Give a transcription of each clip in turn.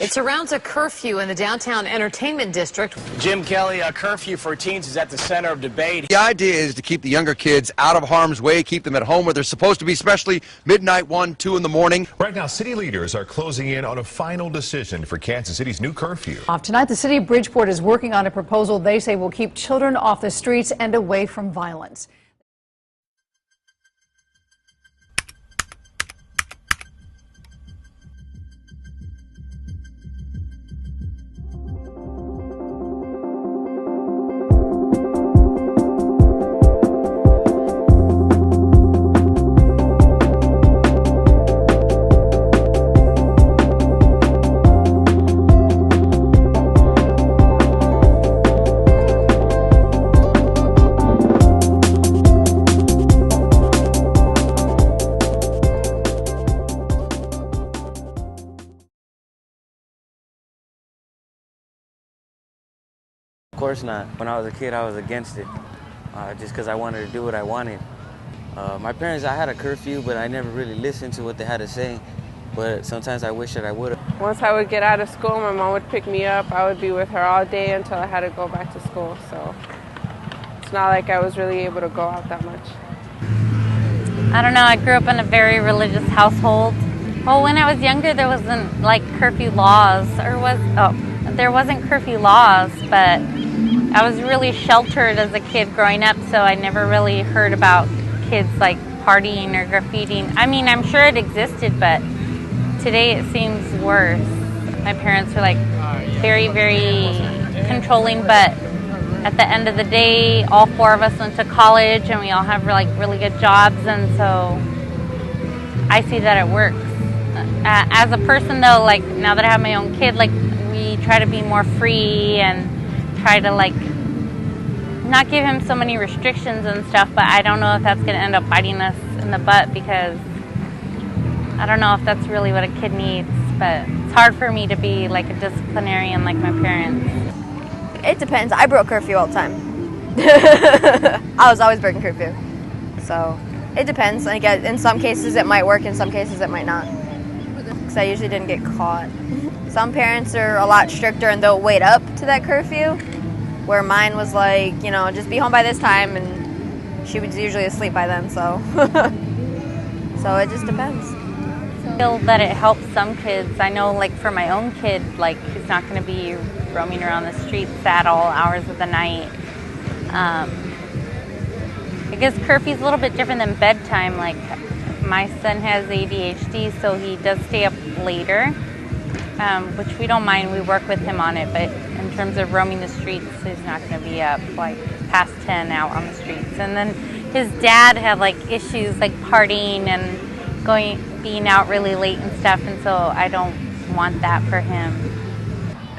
It surrounds a curfew in the downtown entertainment district. Jim Kelly, a curfew for teens is at the center of debate. The idea is to keep the younger kids out of harm's way, keep them at home where they're supposed to be, especially midnight, 1, 2 in the morning. Right now, city leaders are closing in on a final decision for Kansas City's new curfew. Off tonight, the city of Bridgeport is working on a proposal they say will keep children off the streets and away from violence. Of course not. When I was a kid, I was against it, just because I wanted to do what I wanted. My parents, I had a curfew, but I never really listened to what they had to say. But sometimes I wish that I would have. Once I would get out of school, my mom would pick me up. I would be with her all day until I had to go back to school. So it's not like I was really able to go out that much. I don't know, I grew up in a very religious household. Well, when I was younger, there wasn't like curfew laws, there wasn't curfew laws, but I was really sheltered as a kid growing up, so I never really heard about kids like partying or graffitiing. I mean, I'm sure it existed, but today it seems worse. My parents were like very, very controlling, but at the end of the day, all four of us went to college and we all have like really good jobs, and so I see that it works. As a person though, like now that I have my own kid, like we try to be more free and try to like not give him so many restrictions and stuff, but I don't know if that's going to end up biting us in the butt, because I don't know if that's really what a kid needs, but it's hard for me to be like a disciplinarian like my parents. It depends. I broke curfew all the time. I was always breaking curfew. So it depends. Like in some cases it might work, in some cases it might not. Because I usually didn't get caught. Some parents are a lot stricter and they'll wait up to that curfew, where mine was like, you know, just be home by this time, and she was usually asleep by then, so. So it just depends. I feel that it helps some kids. I know like for my own kid, like he's not going to be roaming around the streets at all hours of the night. I guess curfew's a little bit different than bedtime. Like my son has ADHD, so he does stay up later, which we don't mind. We work with him on it, but in terms of roaming the streets, he's not going to be up like past 10 out on the streets. And then his dad had like issues like partying and being out really late and stuff, and so I don't want that for him.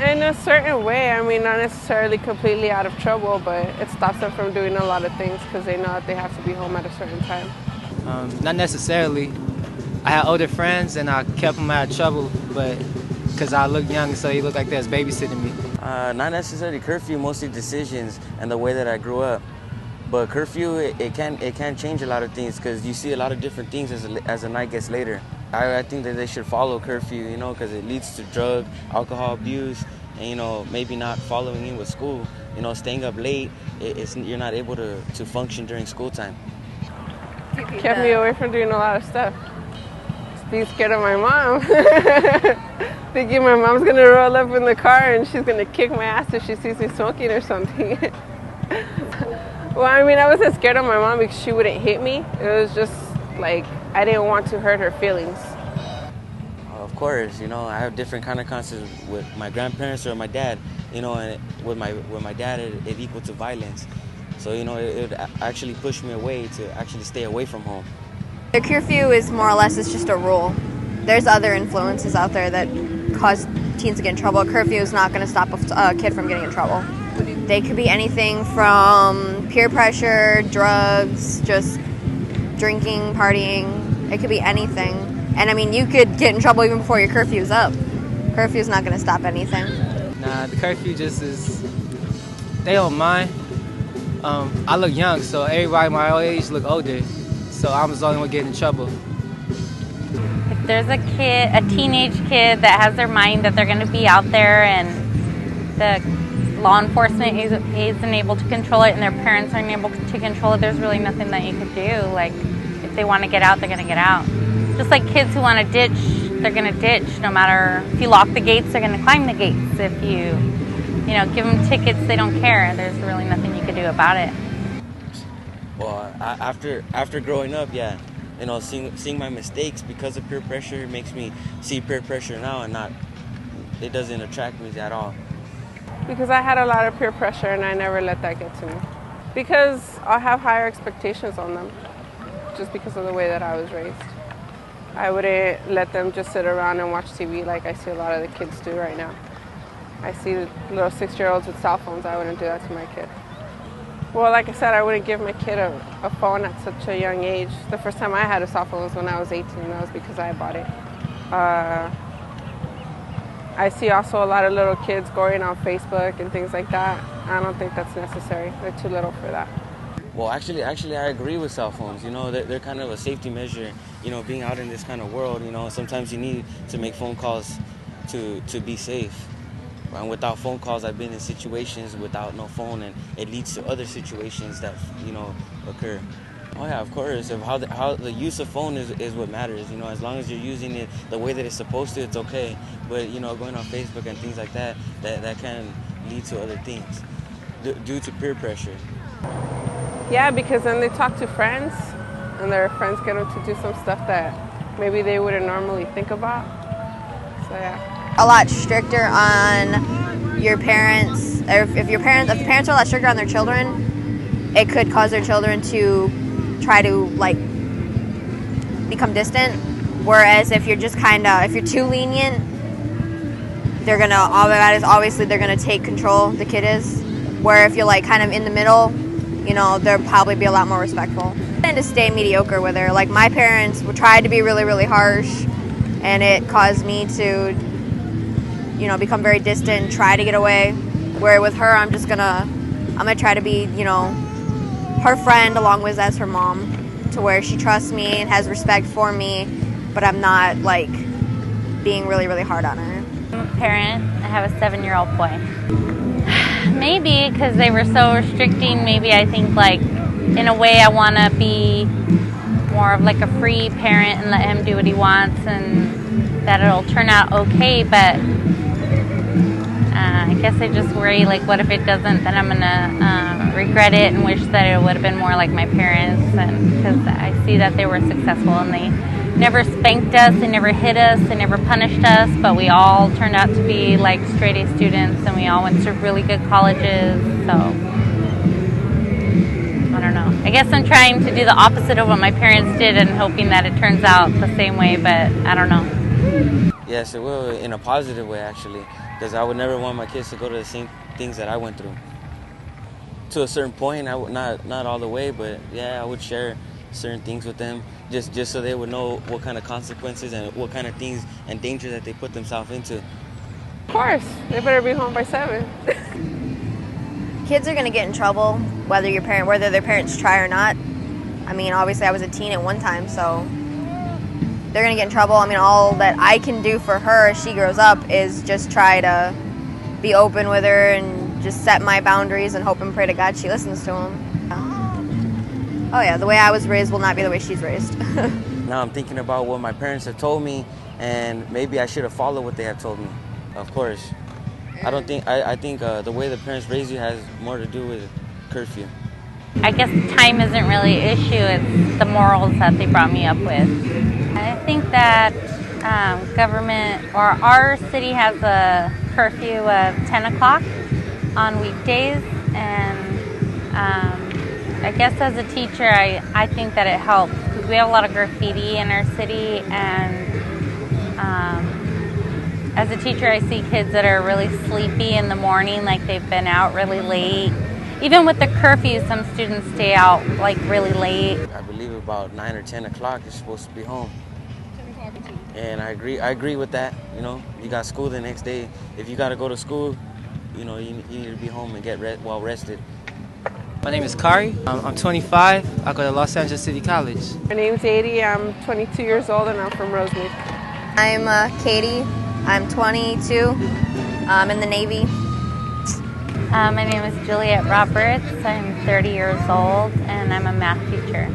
In a certain way, I mean, not necessarily completely out of trouble, but it stops them from doing a lot of things because they know that they have to be home at a certain time. Not necessarily. I had older friends and I kept them out of trouble, but because I look young, so they look like they was babysitting me. Not necessarily curfew, mostly decisions and the way that I grew up. But curfew, it can change a lot of things, because you see a lot of different things as the night gets later. I think that they should follow curfew, you know, because it leads to drug, alcohol abuse, and, you know, maybe not following in with school. You know, staying up late, you're not able to function during school time. Kept me away from doing a lot of stuff. Just being scared of my mom. Thinking my mom's going to roll up in the car and she's going to kick my ass if she sees me smoking or something. Well, I mean, I wasn't scared of my mom because she wouldn't hit me. It was just like I didn't want to hurt her feelings. Of course, you know, I have different kind of concepts with my grandparents or my dad. You know, and with my dad, it equal to violence. So, you know, it actually pushed me away to actually stay away from home. The curfew is more or less, it's just a rule. There's other influences out there that cause teens to get in trouble. Curfew is not going to stop a kid from getting in trouble. They could be anything from peer pressure, drugs, just drinking, partying. It could be anything. And I mean, you could get in trouble even before your curfew's up. Curfew's not going to stop anything. Nah, the curfew just is, they don't mind. I look young, so everybody my age look older. So I'm the only one getting in trouble. The there's a teenage kid that has their mind that they're going to be out there, and the law enforcement isn't able to control it, and their parents aren't able to control it, there's really nothing that you could do. Like, if they want to get out, they're going to get out. Just like kids who want to ditch, they're going to ditch. No matter if you lock the gates, they're going to climb the gates. If you give them tickets, they don't care. There's really nothing you can do about it. Well, after growing up, yeah, seeing my mistakes because of peer pressure makes me see peer pressure now, and it doesn't attract me at all. Because I had a lot of peer pressure and I never let that get to me. Because I have higher expectations on them, just because of the way that I was raised. I wouldn't let them just sit around and watch TV like I see a lot of the kids do right now. I see little 6-year-olds with cell phones. I wouldn't do that to my kid. Well, like I said, I wouldn't give my kid a phone at such a young age. The first time I had a cell phone was when I was 18. That was because I bought it. I see also a lot of little kids going on Facebook and things like that. I don't think that's necessary. They're too little for that. Well, actually, I agree with cell phones. They're kind of a safety measure. Being out in this kind of world, sometimes you need to make phone calls to be safe. And without phone calls, I've been in situations without no phone, and it leads to other situations that occur. Oh yeah, of course. How the use of phone is what matters. As long as you're using it the way that it's supposed to, it's okay. But going on Facebook and things like that can lead to other things due to peer pressure. Yeah, because then they talk to friends, and their friends get them to do some stuff that maybe they wouldn't normally think about. So yeah. A lot stricter on your parents, or if the parents are a lot stricter on their children, it could cause their children to try to become distant. Whereas if you're just if you're too lenient, they're gonna obviously take control. The kid is. Where if you're kind of in the middle, they'll probably be a lot more respectful. And to stay mediocre with her. Like, my parents would try to be really, really harsh, and it caused me to become very distant and try to get away. Where with her, I'm gonna try to be, her friend along with as her mom, to where she trusts me and has respect for me, but I'm not being really, really hard on her. I'm a parent. I have a 7-year-old boy. Maybe because they were so restricting, maybe I think in a way I want to be more of a free parent and let him do what he wants, and that it'll turn out okay, but I guess I just worry, what if it doesn't, then I'm going to regret it and wish that it would have been more like my parents, and because I see that they were successful and they never spanked us, they never hit us, they never punished us, but we all turned out to be straight A students, and we all went to really good colleges, so I don't know. I guess I'm trying to do the opposite of what my parents did and hoping that it turns out the same way, but I don't know. Yes, it will, in a positive way, actually, because I would never want my kids to go to the same things that I went through. To a certain point, I would not all the way, but yeah, I would share certain things with them, just so they would know what kind of consequences and what kind of things and danger that they put themselves into. Of course, they better be home by 7. Kids are gonna get in trouble whether their parents try or not. I mean, obviously I was a teen at one time, so they're gonna get in trouble. I mean, all that I can do for her as she grows up is just try to be open with her and just set my boundaries and hope and pray to God she listens to them. Oh yeah, the way I was raised will not be the way she's raised. Now I'm thinking about what my parents have told me, and maybe I should have followed what they have told me. Of course. I think the way the parents raise you has more to do with curfew. I guess time isn't really an issue, it's the morals that they brought me up with. I think that government, or our city has a curfew of 10 o'clock on weekdays, and I guess as a teacher, I think that it helps, because we have a lot of graffiti in our city, and as a teacher, I see kids that are really sleepy in the morning, they've been out really late. Even with the curfew, some students stay out really late. I believe about 9 or 10 o'clock you're supposed to be home. And I agree with that. You got school the next day. If you got to go to school, you need to be home and get well rested. My name is Kari. I'm 25. I go to Los Angeles City College. My name's Adie. I'm 22 years old, and I'm from Rosemead. I'm Katie. I'm 22. I'm in the Navy. My name is Juliet Roberts. I'm 30 years old, and I'm a math teacher.